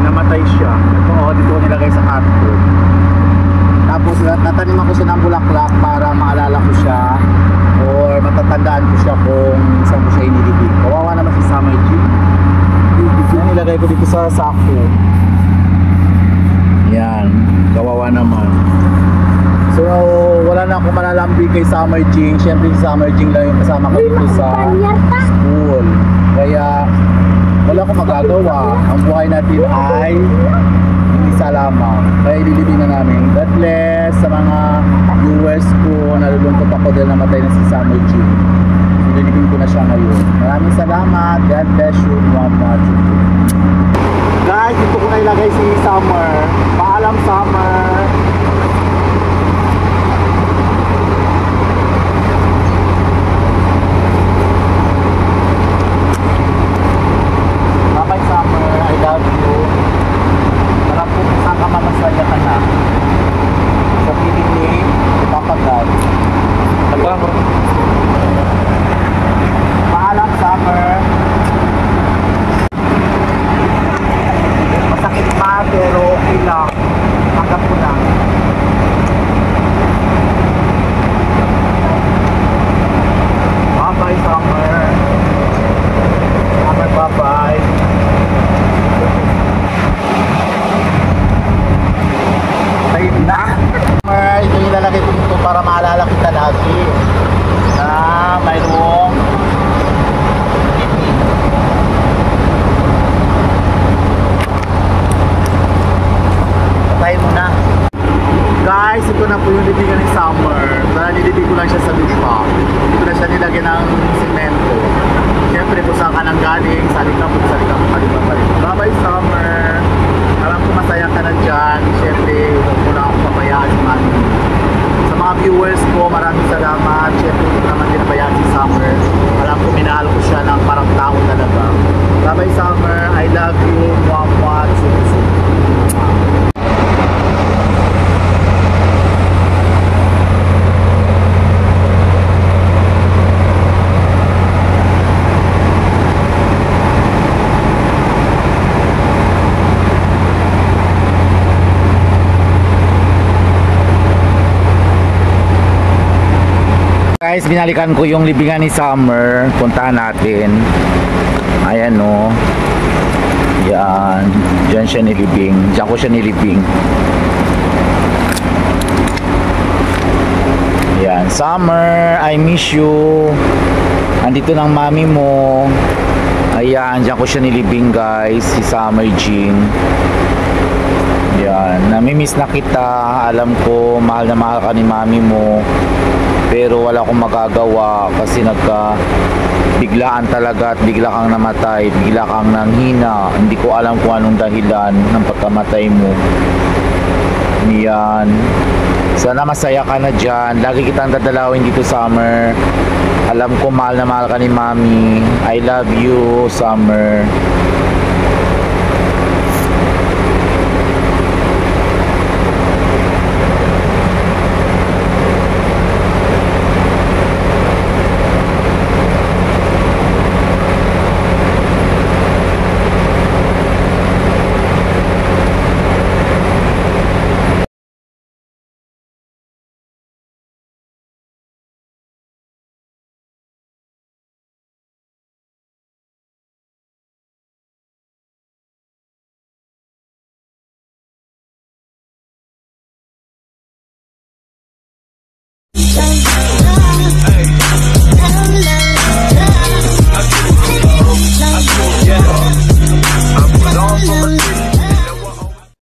namatay siya. Ito dito ko nilagay sa hotdog. Tapos natanim ako siya ng bulaklak para maalala ko siya or matatandaan ko siya kung saan ko siya inilibig. Kawawa naman si Summer G. Yan, nilagay ko dito sa sako. Yan, kawawa naman. So wala na akong malalambing kay Summer Jing. Siyempre si Summer Jing lang yung kasama ko dito sa school. Kaya wala akong magagawa. Ang buhay natin ay isa lamang. Kaya ililibing na namin. God bless sa mga viewers ko. Nalulungkot ako dahil namatay na si Summer Jing. Ililibing ko na siya ngayon. Maraming salamat. God bless you. Guys, dito ko na ilagay si Summer. Paalam, Summer. Bye-bye, Summer. I love you. Marap po kung saan ka mamasaya ka na. Sa piling ni Papa God. Paalam, Summer. Masakit pa pero okay lang. Tanggap ko na. Bye-bye, Summer. Summer, bye-bye. Tayo na. Summer, ito yung ilalagay ko dito para maalala kita lagi na mayroong patay mo na. Guys, ito na po yung libingan ni Summer. Nilibig ko lang siya sa lupa. Ito na siya nilagyan ng semento. Siyempre kung saan ka nang galing, salikapot pa rin. Bye-bye, Summer. Alam ko masaya ka na dyan. Siyempre, huwag mo na akong pabayaan si Mami. Sa mga viewers ko, maraming salamat. Siyempre, huwag naman din nabayaan si Summer. Alam ko, minahal ko siya ng parang tao talaga. Bye-bye, Summer. I love you. Mwah-mwah. Tsuku-tsuku. Guys, binalikan ko yung libingan ni Summer. Puntahan natin. Ayan o. Yan. Diyan siya nilibing. Diyan ko siya nilibing. Yan. Summer, I miss you. Andito ng mami mo. Ayan. Diyan ko siya nilibing, guys. Si Summer Jing. Yan. Namimiss na kita. Alam ko, mahal na mahal ka ni mami mo. Pero wala akong magagawa kasi biglaan talaga at bigla kang namatay, bigla kang nanghina. Hindi ko alam kung anong dahilan ng pagkamatay mo. Yan. Sana masaya ka na dyan. Lagi kitang dadalawin dito, Summer. Alam ko mahal na mahal ka ni Mami. I love you, Summer.